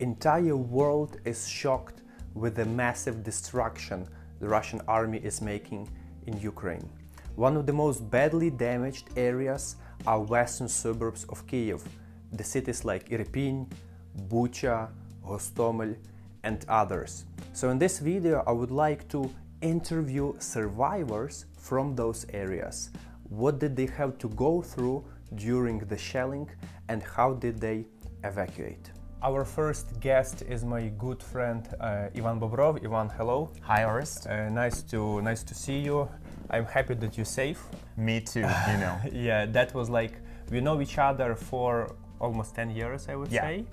entire world is shocked with the massive destruction the Russian army is making in Ukraine. One of the most badly damaged areas are western suburbs of Kyiv, the cities like Irpin, Bucha, Hostomel, and others. So in this video I would like to interview survivors from those areas. What did they have to go through during the shelling and how did they evacuate? Our first guest is my good friend Ivan Bobrov. Ivan, hello. Hi, Orest. Nice to see you. I'm happy that you're safe. Me too, you know. Yeah, that was like, we know each other for almost 10 years, I would say.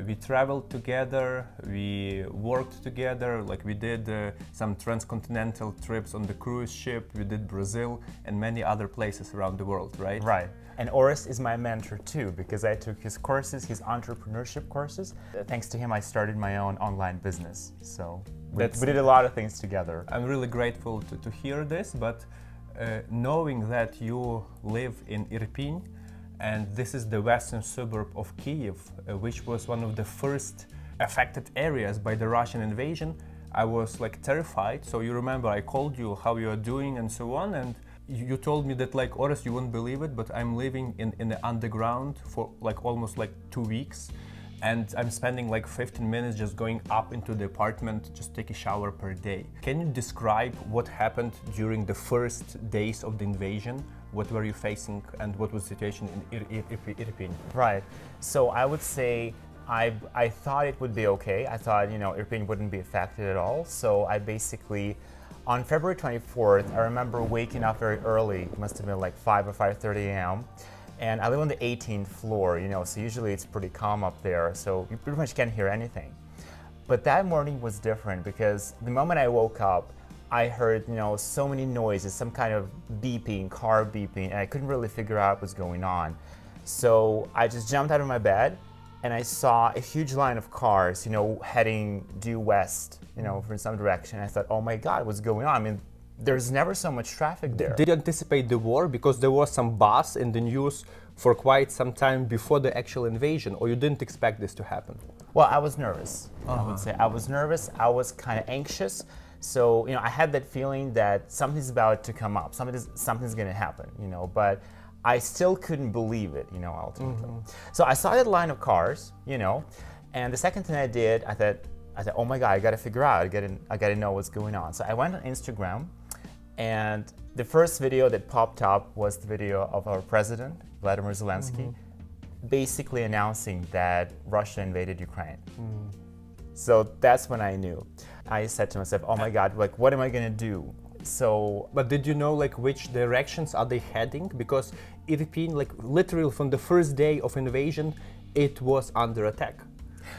We traveled together, we worked together, like we did some transcontinental trips on the cruise ship, we did Brazil and many other places around the world, right? Right. And Orest is my mentor too, because I took his courses, his entrepreneurship courses. Thanks to him, I started my own online business. So we did a lot of things together. I'm really grateful to hear this, but knowing that you live in Irpin, and this is the western suburb of Kyiv, which was one of the first affected areas by the Russian invasion, I was like terrified. So you remember I called you how you are doing and so on, and you told me that like, Orest, you wouldn't believe it, but I'm living in the underground for like almost like 2 weeks, and I'm spending like 15 minutes just going up into the apartment, just take a shower per day. Can you describe what happened during the first days of the invasion? What were you facing and what was the situation in Irpin? Right. So I would say I thought it would be okay. I thought, you know, Irpin wouldn't be affected at all. So I basically, on February 24th, I remember waking up very early. It must have been like 5 or 5:30 a.m. And I live on the 18th floor, you know, so usually it's pretty calm up there. So you pretty much can't hear anything. But that morning was different because the moment I woke up, I heard, you know, so many noises, some kind of beeping, car beeping, and I couldn't really figure out what's going on. So I just jumped out of my bed and I saw a huge line of cars, you know, heading due west, you know, from some direction. I thought, oh my God, what's going on? I mean, there's never so much traffic there. Did you anticipate the war? Because there was some buzz in the news for quite some time before the actual invasion, or you didn't expect this to happen? Well, I was nervous. I would say I was nervous. I was kind of anxious. So, you know, I had that feeling that something's about to come up, something's going to happen, you know, but I still couldn't believe it, you know, ultimately. So I saw that line of cars, you know, and the second thing I did, I thought, oh my God, I got to figure out, I got to know what's going on. So I went on Instagram, and the first video that popped up was the video of our president, Vladimir Zelensky, basically announcing that Russia invaded Ukraine. So that's when I knew. I said to myself, oh my God, like, what am I gonna do? So, but did you know like which directions are they heading? Because Irpin, like literally from the first day of invasion, it was under attack.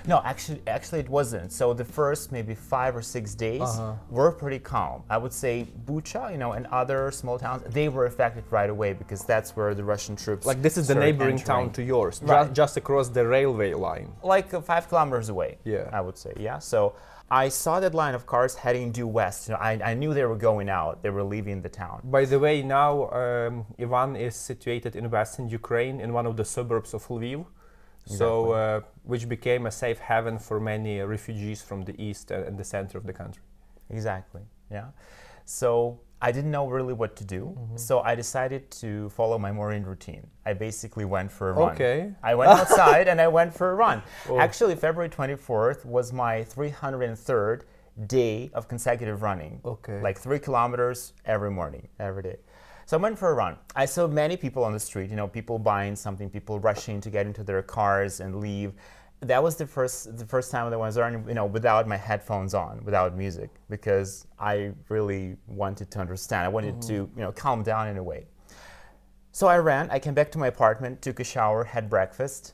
No, actually it wasn't. So the first maybe 5 or 6 days were pretty calm. I would say Bucha, you know, and other small towns, they were affected right away because that's where the Russian troops like this is the neighboring town to yours, right. just across the railway line. Like 5 kilometers away, yeah. I would say, yeah. So I saw that line of cars heading due west. You know, I knew they were going out, they were leaving the town. By the way, now Ivan is situated in western Ukraine in one of the suburbs of Lviv. Exactly. So, which became a safe haven for many refugees from the east and the center of the country. Exactly, yeah. So I didn't know really what to do, so I decided to follow my morning routine. I basically went for a run. Okay. I went outside and I went for a run. Oh. Actually, February 24th was my 303rd day of consecutive running. Okay. Like 3 kilometers every morning, every day. So I went for a run. I saw many people on the street, you know, people buying something, people rushing to get into their cars and leave. That was the first time that I was running, you know, without my headphones on, without music, because I really wanted to understand. I wanted to, you know, calm down in a way. So I ran, I came back to my apartment, took a shower, had breakfast,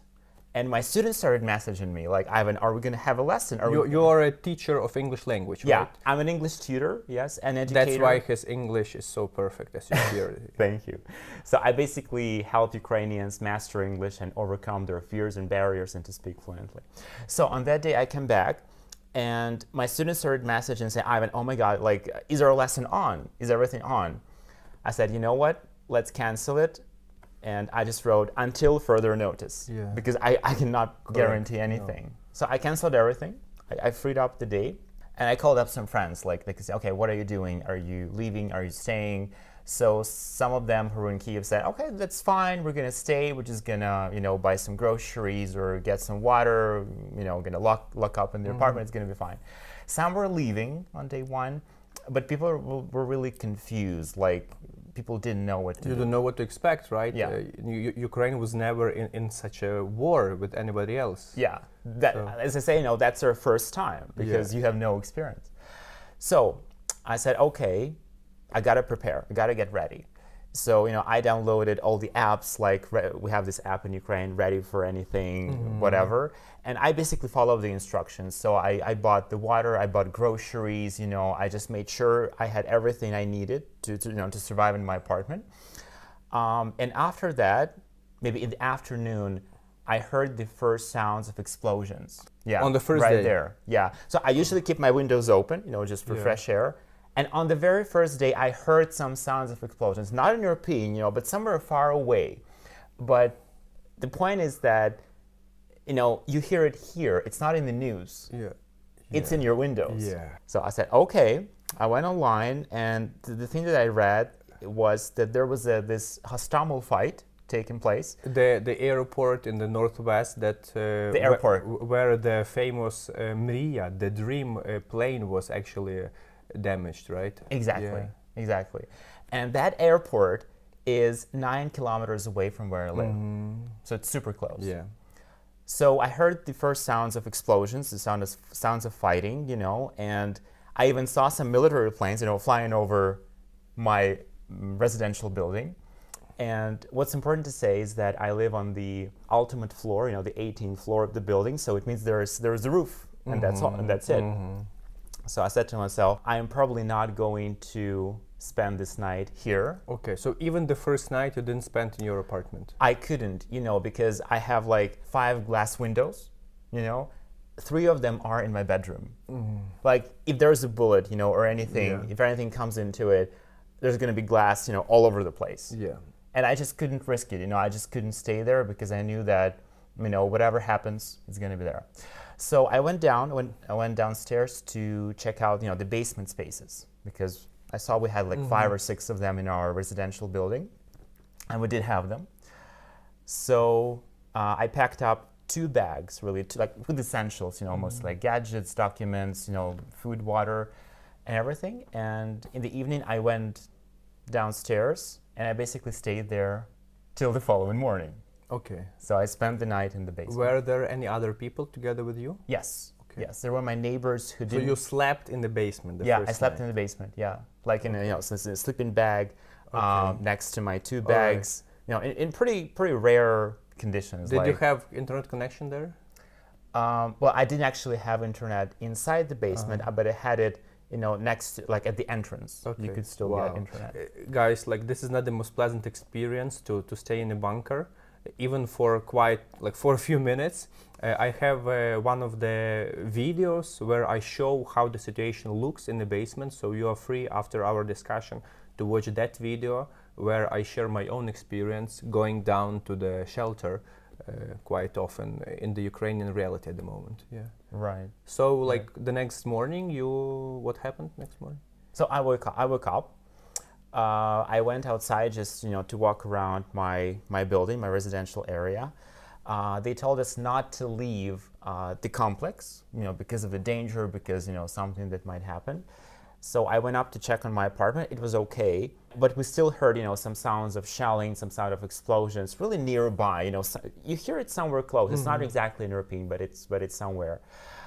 and my students started messaging me like, Ivan, are we going to have a lesson? You are a teacher of English language, yeah, right? I'm an English tutor, yes, an educator. That's why his English is so perfect, as you hear. Thank you. So I basically help Ukrainians master English and overcome their fears and barriers and to speak fluently. So on that day I came back and my students started messaging and saying, Ivan, oh my God, like, is our lesson on? Is everything on? I said, you know what, let's cancel it. And I just wrote until further notice, because I cannot guarantee anything. So I canceled everything. I freed up the day, and I called up some friends. Like they could say, okay, what are you doing? Are you leaving? Are you staying? So some of them who were in Kyiv said, okay, that's fine. We're gonna stay. We're just gonna, buy some groceries or get some water. Gonna lock up in the apartment. It's gonna be fine. Some were leaving on day one, but people were really confused. Like people didn't know what to do. You don't know what to expect, right? Yeah. Ukraine was never in such a war with anybody else. Yeah. As I say, that's their first time because you have no experience. So I said, okay, I gotta prepare. I gotta get ready. So I downloaded all the apps. Like we have this app in Ukraine, Ready for Anything, whatever. And I basically followed the instructions. So I bought the water. I bought groceries. I just made sure I had everything I needed to survive in my apartment. And after that, maybe in the afternoon, I heard the first sounds of explosions. Yeah, on the first day, right there. Yeah. So I usually keep my windows open, just for fresh air. And on the very first day, I heard some sounds of explosions, not in Irpin, but somewhere far away. But the point is that, you hear it here. It's not in the news. Yeah. It's in your windows. Yeah. So I said, okay. I went online, and the thing that I read was that there was this Hostomel fight taking place. The airport in the northwest the airport where the famous Mria, the dream plane was actually damaged, right? Exactly. And that airport is 9 kilometers away from where I live. So it's super close. Yeah. So I heard the first sounds of explosions, the sounds of fighting, and I even saw some military planes, flying over my residential building. And what's important to say is that I live on the ultimate floor, the 18th floor of the building. So it means there's the roof, and that's all, and that's it. So I said to myself, I am probably not going to spend this night here. Okay, so even the first night you didn't spend in your apartment? I couldn't, because I have like 5 glass windows, 3 of them are in my bedroom. Like if there's a bullet, or anything, if anything comes into it, there's going to be glass, all over the place. Yeah. And I just couldn't risk it, I just couldn't stay there because I knew that, whatever happens, it's going to be there. So I went downstairs to check out, the basement spaces because I saw we had like 5 or 6 of them in our residential building, and we did have them. So I packed up 2 bags, really, with essentials, mostly like gadgets, documents, food, water, and everything. And in the evening, I went downstairs, and I basically stayed there till the following morning. Okay. So I spent the night in the basement. Were there any other people together with you? Yes. Okay. Yes, there were my neighbors who didn't. So you slept in the basement the Yeah, first I slept night. in the basement, like in a, a sleeping bag next to my 2 All bags, in pretty rare conditions. Did you have internet connection there? Well, I didn't actually have internet inside the basement, but I had it, next to, like at the entrance. Okay. You could still get internet. Guys, this is not the most pleasant experience to stay in a bunker, even for for a few minutes. I have one of the videos where I show how the situation looks in the basement, so you are free after our discussion to watch that video where I share my own experience going down to the shelter quite often in the Ukrainian reality at the moment. Yeah. Right. So the next morning, what happened next morning? So I woke up. I went outside just to walk around my building, my residential area. They told us not to leave the complex, because of the danger, because something that might happen. So I went up to check on my apartment. It was okay, but we still heard some sounds of shelling, some sound of explosions, really nearby. You hear it somewhere close. It's not exactly in Irpin, but it's somewhere.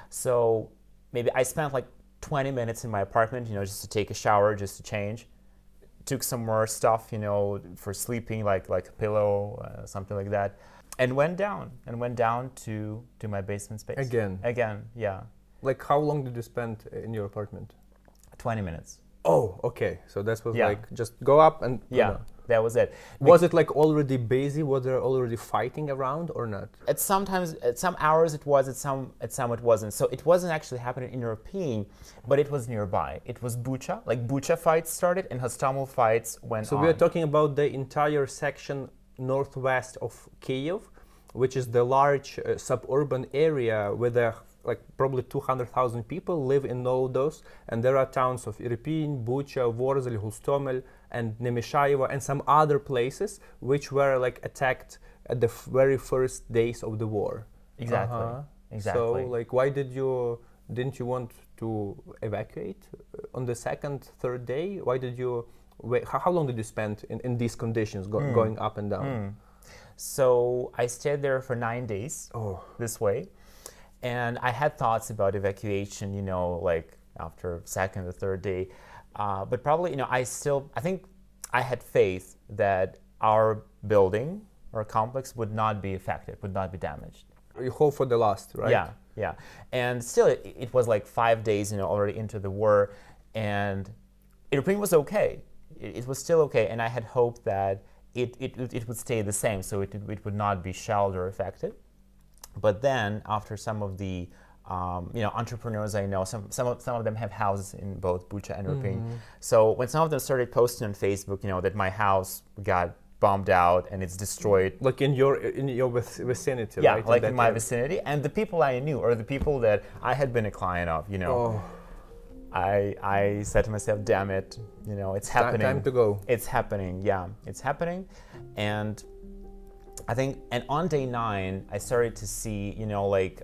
So maybe I spent like 20 minutes in my apartment, just to take a shower, just to change. Took some more stuff, for sleeping, like a pillow, something like that, and went down to my basement space. Again, yeah. Like how long did you spend in your apartment? 20 minutes. Oh, okay. So that was just go up and that was it. Was it already busy? Was there already fighting around or not? At some hours it was, at some it wasn't. So it wasn't actually happening in Irpin, but it was nearby. It was Bucha. Bucha fights started and Hostomel fights went on. So we are talking about the entire section northwest of Kyiv, which is the large suburban area with like probably 200,000 people live in all those, and there are towns of Irpin, Bucha, Vorzel, Hostomel, and Nemeshayevo, and some other places which were like attacked at the very first days of the war. Exactly. Exactly. So, like, why didn't you want to evacuate on the second, third day? Why did you wait? How long did you spend in these conditions, going up and down? So I stayed there for 9 days this way. And I had thoughts about evacuation, you know, like after second or third day. But probably, you know, I think I had faith that our building or complex would not be affected, would not be damaged. You hope for the last, right? Yeah, yeah. And still, it was like 5 days, you know, already into the war. And Irpin was okay. It was still okay. And I had hoped that it would stay the same, so it would not be shelled or affected. But then, after some of the entrepreneurs I know, some of them have houses in both Bucha and Irpin. So when some of them started posting on Facebook, you know, that my house got bombed out and it's destroyed. Like in your vicinity, yeah, right? like in my vicinity, and the people I knew or the people that I had been a client of, you know. I said to myself, damn it, you know, it's happening. Time to go. It's happening, yeah, it's happening. And I think, and on day 9, I started to see, you know, like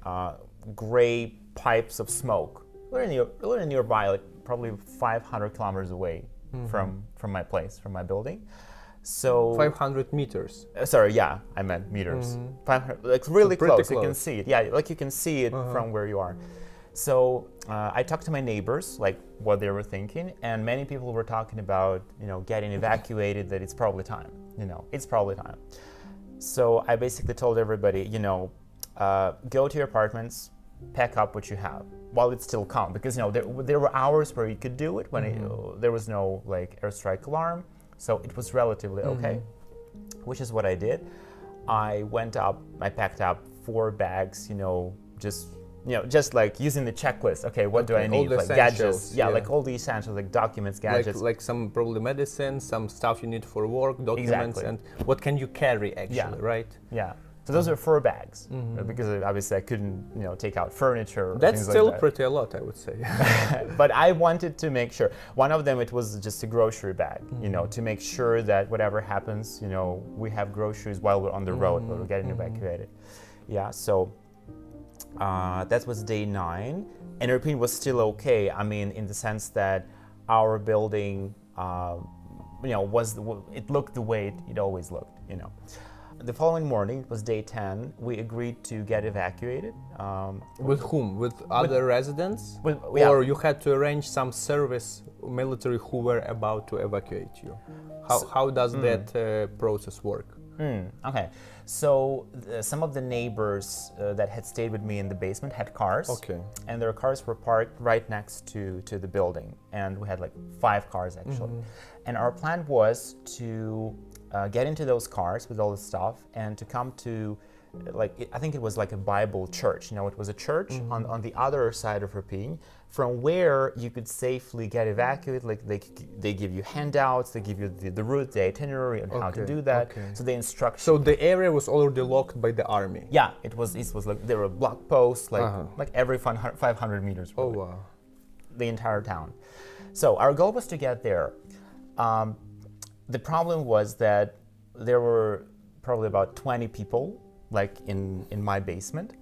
gray pipes of smoke, a little nearby, like probably 500 kilometers away from my place, from my building. So 500 meters. Sorry, yeah, I meant meters. 500, like really So close. close. You can see it. Yeah, like you can see it from where you are. So I talked to my neighbors, like what they were thinking, and many people were talking about, you know, getting evacuated. That it's probably time. You know, it's probably time. So I basically told everybody, you know, go to your apartments, pack up what you have while it's still calm, because you know there were hours where you could do it when there was no like airstrike alarm, so it was relatively okay, which is what I did. I went up, I packed up 4 bags, you know, just like using the checklist. Okay, what do I need? Like gadgets, like all the essentials, like documents, gadgets, like some probably medicine, some stuff you need for work, documents, and what can you carry actually, right? Yeah. So those are 4 bags, because obviously I couldn't, you know, take out furniture. Or That's things still like that. pretty a lot, I would say. But I wanted to make sure. One of them, it was just a grocery bag, you know, to make sure that whatever happens, you know, we have groceries while we're on the road, while we're getting evacuated. Yeah, so that was day 9. And Irpin was still okay. I mean, in the sense that our building, you know, it looked the way it always looked, you know. The following morning, it was day 10, we agreed to get evacuated. With whom? With other residents? Yeah. Or you had to arrange some service military who were about to evacuate you? How does that process work? Okay, so some of the neighbors that had stayed with me in the basement had cars. Okay. And their cars were parked right next to the building. And we had like 5 cars actually. And our plan was to get into those cars with all the stuff and to come to, I think it was like a Bible church. You know, it was a church on the other side of Irpin, from where you could safely get evacuated. Like they give you handouts, they give you the route, the itinerary, and how to do that. Okay. So they instruct. So the area was already locked by the army. Yeah, it was like there were block posts, like every 500 meters. Oh wow! The entire town. So our goal was to get there. The problem was that there were probably about 20 people, like in my basement,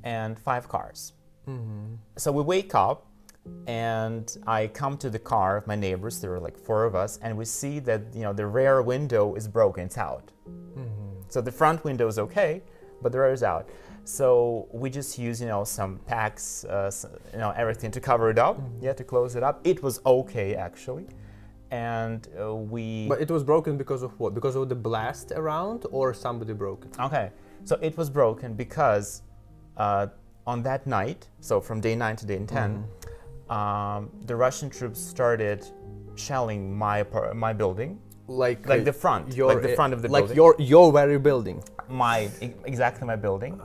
and 5 cars. So we wake up, and I come to the car of my neighbors. There were like 4 of us, and we see that, you know, the rear window is broken. It's out. So the front window is okay, but the rear is out. So we just use, you know, some packs, you know, everything to cover it up. To close it up. It was okay actually. And But it was broken because of what? Because of the blast around, or somebody broke it? Okay, so it was broken because on that night, so from day 9 to day 10, the Russian troops started shelling my building, like the front, like the front of the building, like your very building. Exactly my building.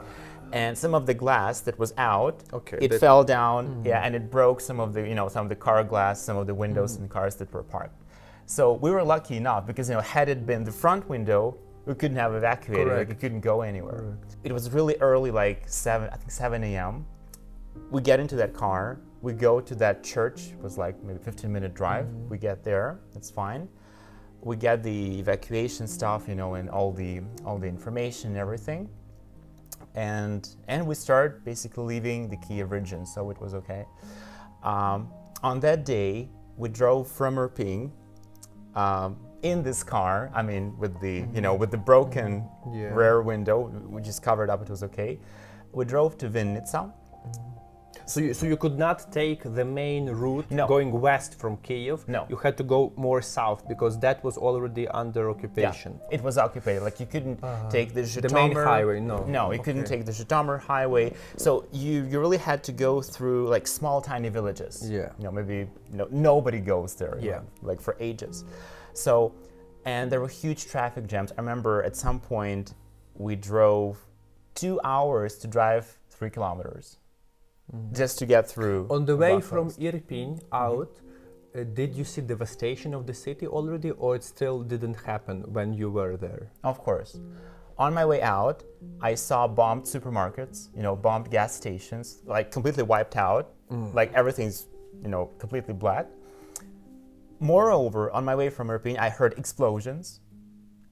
And some of the glass that was out, it that fell down, and it broke some of the, you know, some of the car glass, some of the windows in cars that were parked. So we were lucky enough because, you know, had it been the front window, we couldn't have evacuated. Correct. Like we couldn't go anywhere. Correct. It was really early, like 7 a.m. We get into that car. We go to that church. It was like maybe 15-minute drive. We get there. That's fine. We get the evacuation stuff, and all the information and everything. And we start basically leaving the Kyiv region, so it was okay. On that day, we drove from Irpin in this car. I mean, with the with the broken rear window, we just covered up. It was okay. We drove to Vinnytsia. So you could not take the main route going west from Kyiv. No. You had to go more south because that was already under occupation. Yeah, it was occupied. Like you couldn't take the Zhytomyr. The main highway, no. No, you couldn't take the Zhytomyr highway. So you really had to go through like small, tiny villages. Yeah. Maybe nobody goes there. Yeah. Like for ages. So, and there were huge traffic jams. I remember at some point we drove 2 hours to drive 3 kilometers. Just to get through. On the way from Irpin out, did you see devastation of the city already, or it still didn't happen when you were there? Of course. On my way out, I saw bombed supermarkets, bombed gas stations, like completely wiped out, like everything's, completely black. Moreover, on my way from Irpin, I heard explosions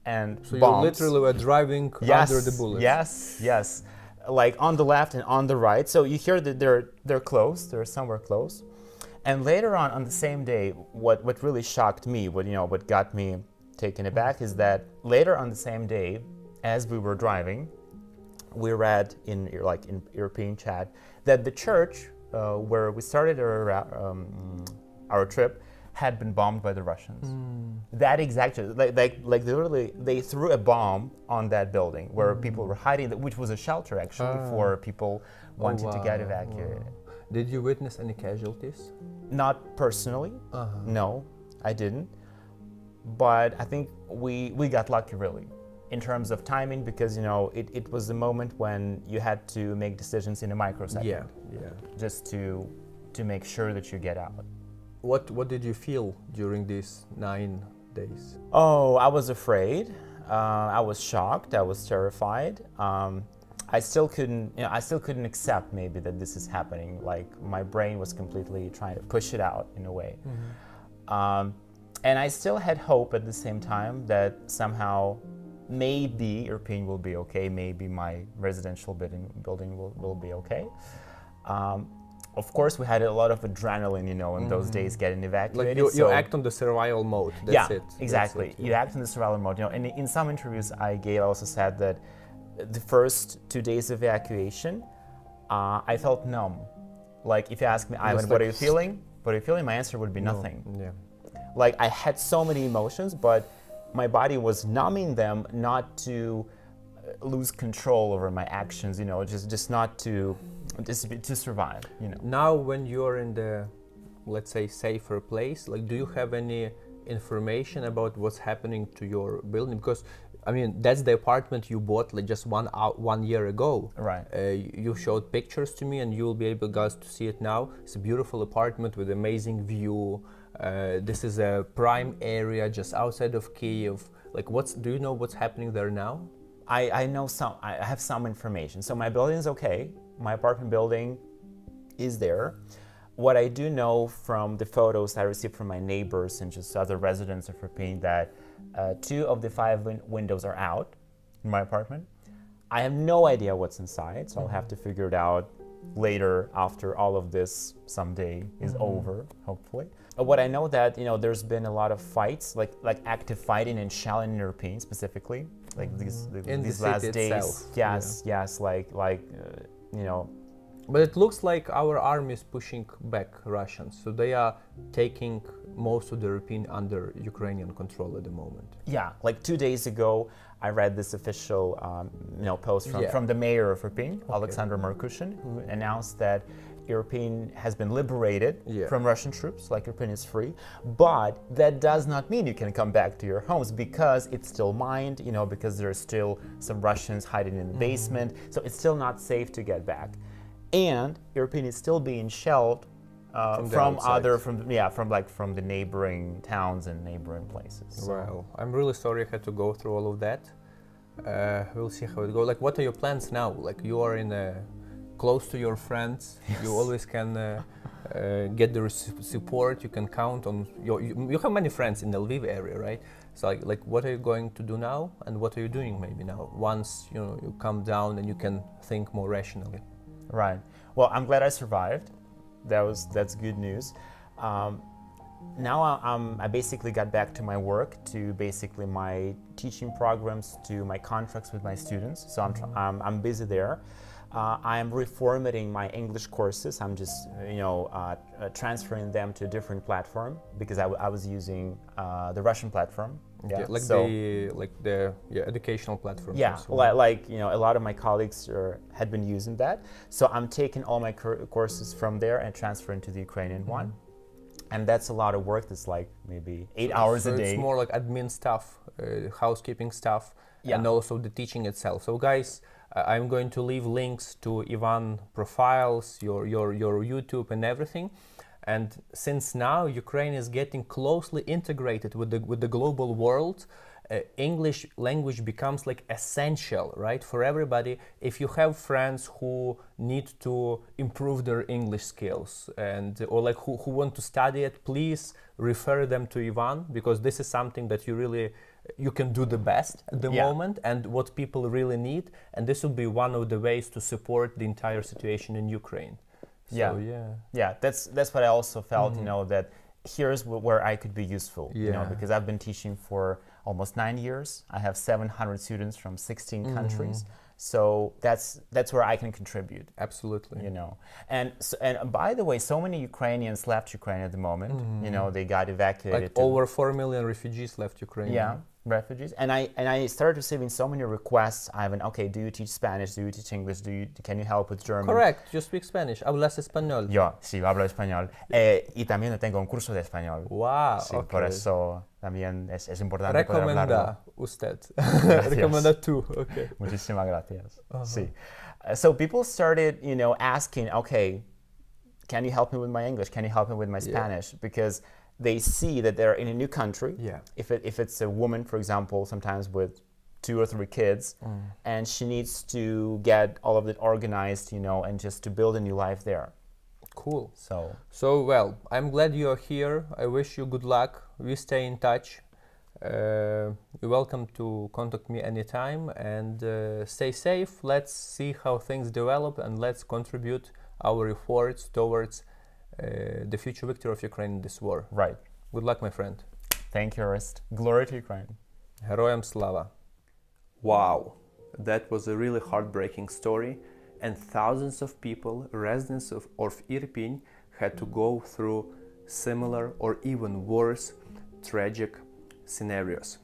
and so bombs. You literally were driving under the bullets. Yes. Like on the left and on the right. So you hear that they're close, they're somewhere close. And later on the same day, what really shocked me, what got me taken aback is that later on the same day, as we were driving, we read in European chat that the church where we started our trip had been bombed by the Russians. That exactly, like literally, they threw a bomb on that building where people were hiding, which was a shelter actually for people wanting to get evacuated. Wow. Did you witness any casualties? Not personally, no, I didn't. But I think we got lucky really, in terms of timing, because it was the moment when you had to make decisions in a microsecond. Yeah. Just to make sure that you get out. What did you feel during these 9 days? Oh, I was afraid. I was shocked. I was terrified. I still couldn't accept maybe that this is happening. Like my brain was completely trying to push it out in a way. And I still had hope at the same time that somehow maybe Irpin will be okay. Maybe my residential building will be okay. Of course, we had a lot of adrenaline, in those days getting evacuated. Like you act on the survival mode. That's it. Exactly. That's it, You act in the survival mode. And in some interviews I gave, I also said that the first 2 days of evacuation, I felt numb. Like if you ask me, Ivan, what are you feeling? What are you feeling? My answer would be nothing. Yeah. Like I had so many emotions, but my body was numbing them not to lose control over my actions. Just not to. To survive, Now, when you're in the, let's say, safer place, like, do you have any information about what's happening to your building? Because, I mean, that's the apartment you bought like just 1 year ago. Right. You showed pictures to me, and you'll be able, guys, to see it now. It's a beautiful apartment with amazing view. This is a prime area just outside of Kyiv. Like, do you know what's happening there now? I know some. I have some information. So my building's okay. My apartment building is there. What I do know from the photos I received from my neighbors and just other residents of Irpin that 2 of the 5 windows are out in my apartment. I have no idea what's inside, so I'll have to figure it out later after all of this someday is over, hopefully. What I know that there's been a lot of fights, like active fighting and shelling in Irpin specifically, like these last days. Itself. Yes, like. But it looks like our army is pushing back Russians, so they are taking most of the Irpin under Ukrainian control at the moment. Yeah, like 2 days ago, I read this official post from the mayor of Irpin, Alexander Markushin, who announced that Irpin has been liberated from Russian troops, like Irpin is free, but that does not mean you can come back to your homes because it's still mined, because there are still some Russians hiding in the basement, so it's still not safe to get back. And Irpin is still being shelled from the neighboring towns and neighboring places. So. Well, I'm really sorry I had to go through all of that. We'll see how it goes. Like, what are your plans now? Like, you are in close to your friends. Yes. You always can get the support. You can count on you have many friends in the Lviv area, right? So like, what are you going to do now, and what are you doing maybe now? Once you calm down and you can think more rationally. Right. Well, I'm glad I survived. That's good news. Now I basically got back to my work, to basically my teaching programs, to my contracts with my students. So I'm busy there. I'm reformatting my English courses. I'm just transferring them to a different platform, because I was using the Russian platform. Yeah, like the educational platform. Yeah, like a lot of my colleagues had been using that. So I'm taking all my courses from there and transferring to the Ukrainian one. And that's a lot of work. That's like maybe 8 hours a day. It's more like admin stuff, housekeeping stuff, yeah. And also the teaching itself. So guys, I'm going to leave links to Ivan profiles, your YouTube and everything. And since now Ukraine is getting closely integrated with the global world, English language becomes like essential, right, for everybody. If you have friends who need to improve their English skills or like who want to study it, please refer them to Ivan, because this is something that you can do the best at the moment, and what people really need. And this will be one of the ways to support the entire situation in Ukraine. So, that's what I also felt, that here's where I could be useful, because I've been teaching for almost 9 years. I have 700 students from 16 countries. So that's where I can contribute. Absolutely. And by the way, so many Ukrainians left Ukraine at the moment. They got evacuated. Like over 4 million refugees left Ukraine. Yeah, refugees. And I started receiving so many requests. Ivan, okay, do you teach Spanish? Do you teach English? Can you help with German? Correct. You speak Spanish. ¿Hablas español? Yo, sí, hablo español. Y también tengo un curso de español. Wow. Sí, okay. por eso también es importante poder hablarlo. Recomienda usted. Recomienda tú. Okay. Muchísimas gracias. Sí. So people started, asking, okay, can you help me with my English? Can you help me with my Spanish? Because they see that they're in a new country. Yeah. If it's a woman, for example, sometimes with 2 or 3 kids, and she needs to get all of it organized, and just to build a new life there. Cool. So well, I'm glad you're here. I wish you good luck. We stay in touch. You're welcome to contact me anytime, and stay safe. Let's see how things develop, and let's contribute our efforts towards the future victory of Ukraine in this war. Right. Good luck, my friend. Thank you, Orest. Glory to Ukraine. Героям слава. Wow, that was a really heartbreaking story, and thousands of people, residents of Irpin, had to go through similar or even worse tragic scenarios.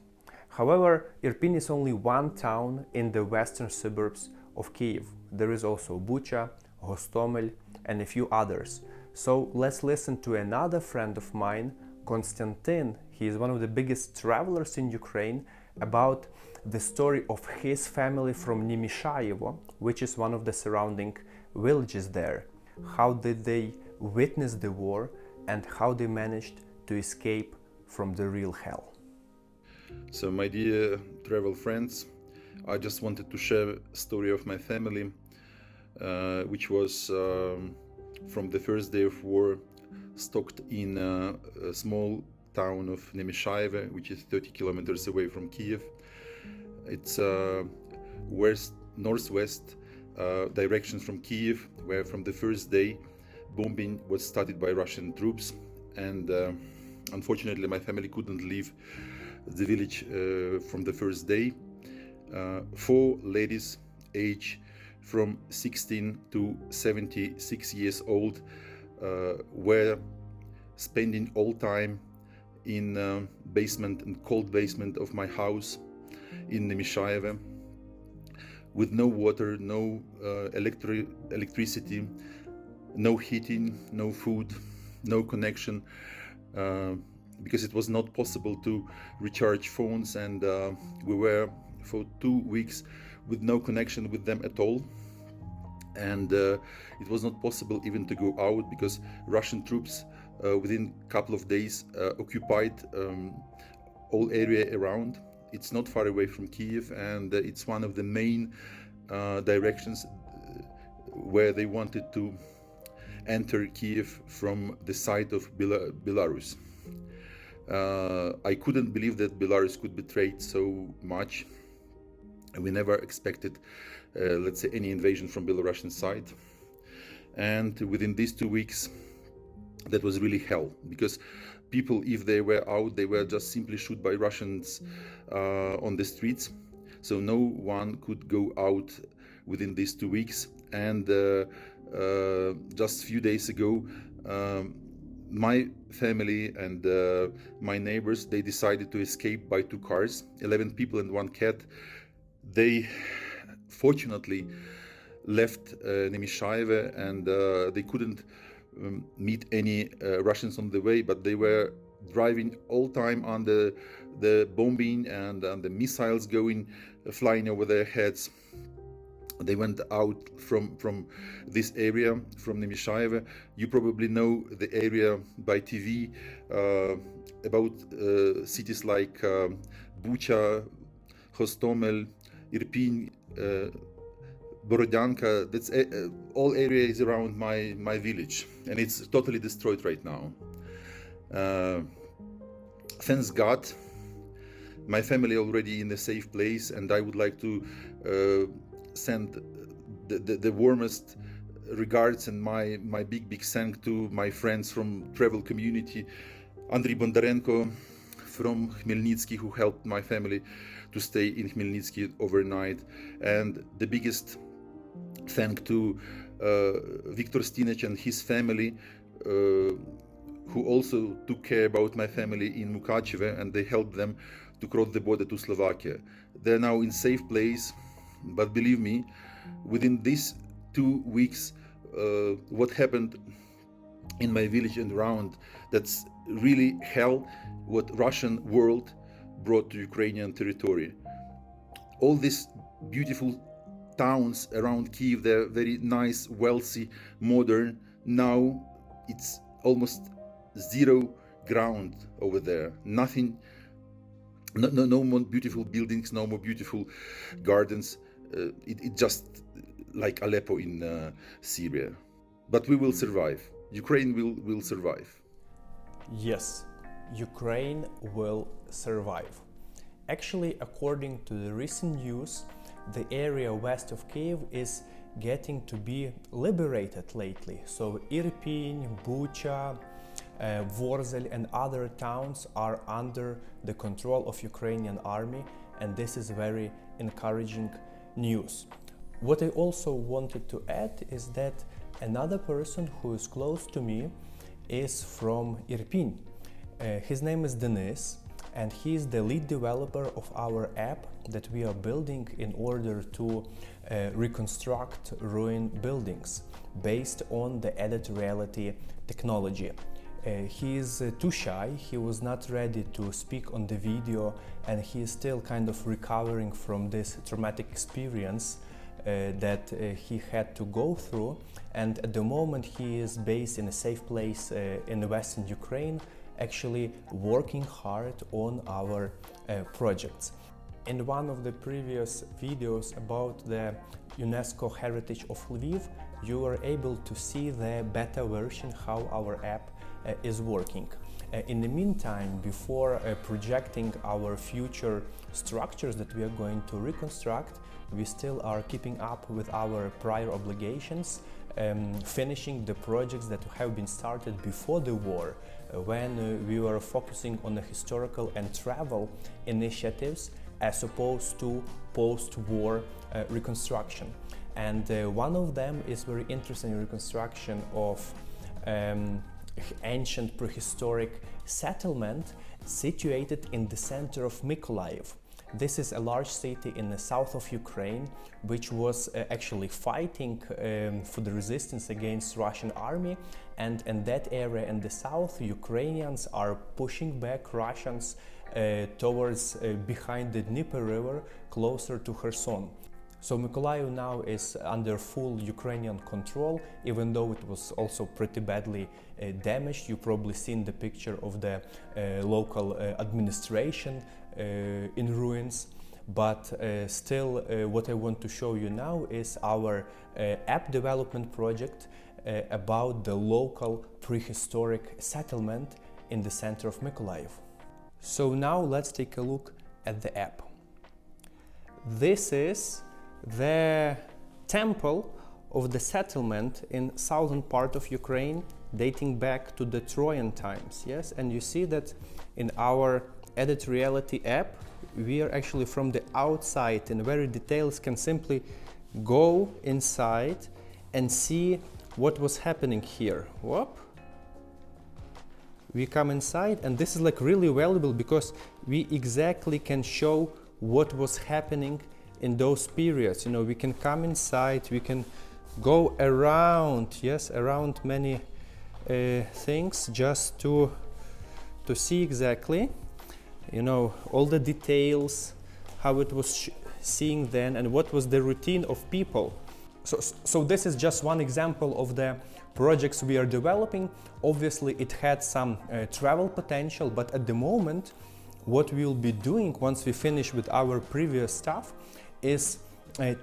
However, Irpin is only one town in the western suburbs of Kyiv. There is also Bucha, Hostomel, and a few others. So let's listen to another friend of mine, Konstantin. He is one of the biggest travelers in Ukraine, about the story of his family from Nimishayevo, which is one of the surrounding villages there. How did they witness the war, and how they managed to escape from the real hell. So my dear travel friends, I just wanted to share a story of my family, which was from the first day of war, stocked in a small town of Nimishayevo, which is 30 kilometers away from Kyiv. It's northwest direction from Kyiv, where from the first day bombing was started by Russian troops, and unfortunately my family couldn't leave the village from the first day. 4 ladies aged from 16 to 76 years old were spending all time in basement and cold basement of my house in Nimishayevo, with no water, no electricity, no heating, no food, no connection, because it was not possible to recharge phones, and we were for 2 weeks with no connection with them at all. And it was not possible even to go out, because Russian troops within a couple of days occupied all area around, it's not far away from Kyiv, and it's one of the main directions where they wanted to enter Kyiv from the side of Belarus. I couldn't believe that Belarus could betray so much. We never expected, let's say, any invasion from Belarusian side. And within these 2 weeks, that was really hell, because people, if they were out, they were just simply shot by Russians on the streets. So no one could go out within these 2 weeks. And just a few days ago, my family and my neighbors, they decided to escape by 2 cars, 11 people and 1 cat. They fortunately left Nemishaeva, and they couldn't meet any Russians on the way, but they were driving all time on the bombing and the missiles flying over their heads. They went out from this area, from Nemishaeva. You probably know the area by TV, about cities like Bucha, Hostomel, Irpin, Borodyanka. That's all areas around my village, and it's totally destroyed right now. Thanks God, my family already in a safe place, and I would like to send the warmest regards and my big thank to my friends from travel community, Andriy Bondarenko from Khmelnytsky, who helped my family to stay in Khmelnytsky overnight, and the biggest thank to Viktor Stinech and his family, who also took care about my family in Mukachevo, and they helped them to cross the border to Slovakia. They're now in safe place, but believe me, within these 2 weeks, what happened in my village and around, that's really hell what Russian world brought to Ukrainian territory. All these beautiful towns around Kyiv, they're very nice, wealthy, modern. Now it's almost zero ground over there. Nothing, no more beautiful buildings, no more beautiful gardens. It just like Aleppo in Syria. But we will survive. Ukraine will survive. Yes, Ukraine will survive. Actually, according to the recent news, the area west of Kyiv is getting to be liberated lately. So Irpin, Bucha, Vorzel and other towns are under the control of Ukrainian army, and this is very encouraging news. What I also wanted to add is that another person who is close to me is from Irpin. His name is Denis, and he is the lead developer of our app that we are building in order to reconstruct ruined buildings based on the added reality technology. He is too shy, he was not ready to speak on the video, and he is still kind of recovering from this traumatic experience that he had to go through. And at the moment he is based in a safe place in the western Ukraine, actually working hard on our projects. In one of the previous videos about the UNESCO heritage of Lviv, you were able to see the beta version, how our app is working. In the meantime, before projecting our future structures that we are going to reconstruct, we still are keeping up with our prior obligations, finishing the projects that have been started before the war, when we were focusing on the historical and travel initiatives as opposed to post-war reconstruction. And one of them is very interesting reconstruction of ancient prehistoric settlement situated in the center of Mykolaiv. This is a large city in the south of Ukraine, which was actually fighting for the resistance against Russian army, and in that area in the south, Ukrainians are pushing back Russians towards behind the Dnieper River, closer to Kherson. So Mykolaiv now is under full Ukrainian control, even though it was also pretty badly damaged. You've probably seen the picture of the local administration in ruins. But still, what I want to show you now is our app development project about the local prehistoric settlement in the center of Mykolaiv. So now let's take a look at the app. This is the temple of the settlement in southern part of Ukraine, dating back to the Trojan times. Yes, and you see that in our Edit Reality app, we are actually from the outside in very details can simply go inside and see what was happening here. Whoop. We come inside, and this is like really valuable because we exactly can show what was happening in those periods. You know, we can come inside, we can go around, yes, around many things just to see exactly, you know, all the details, how it was seeing then, and what was the routine of people. So this is just one example of the projects we are developing. Obviously, it had some travel potential, but at the moment, what we will be doing once we finish with our previous stuff is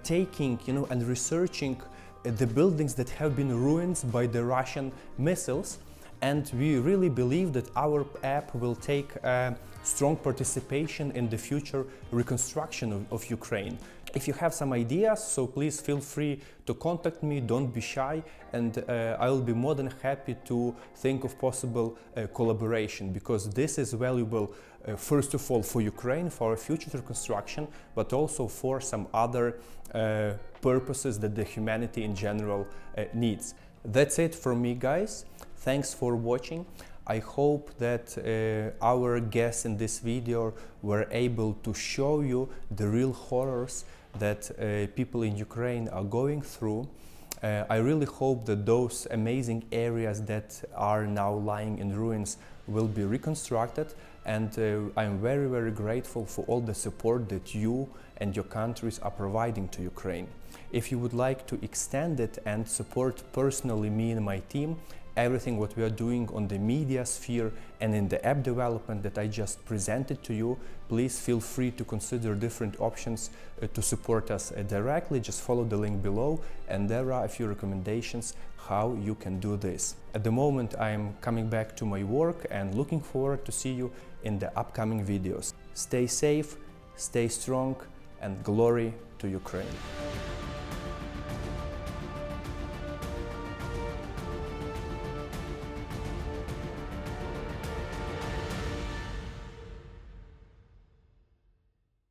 taking, you know, and researching the buildings that have been ruined by the Russian missiles. And we really believe that our app will take strong participation in the future reconstruction of Ukraine. If you have some ideas, so please feel free to contact me, don't be shy, and I will be more than happy to think of possible collaboration, because this is valuable first of all for Ukraine, for our future reconstruction, but also for some other purposes that the humanity in general needs. That's it from me, guys. Thanks for watching. I hope that our guests in this video were able to show you the real horrors that people in Ukraine are going through. I really hope that those amazing areas that are now lying in ruins will be reconstructed, and I'm very, very grateful for all the support that you and your countries are providing to Ukraine. If you would like to extend it and support personally me and my team, everything what we are doing on the media sphere and in the app development that I just presented to you, please feel free to consider different options to support us directly. Just follow the link below, and there are a few recommendations how you can do this. At the moment, I am coming back to my work and looking forward to see you in the upcoming videos. Stay safe, stay strong, and glory to Ukraine.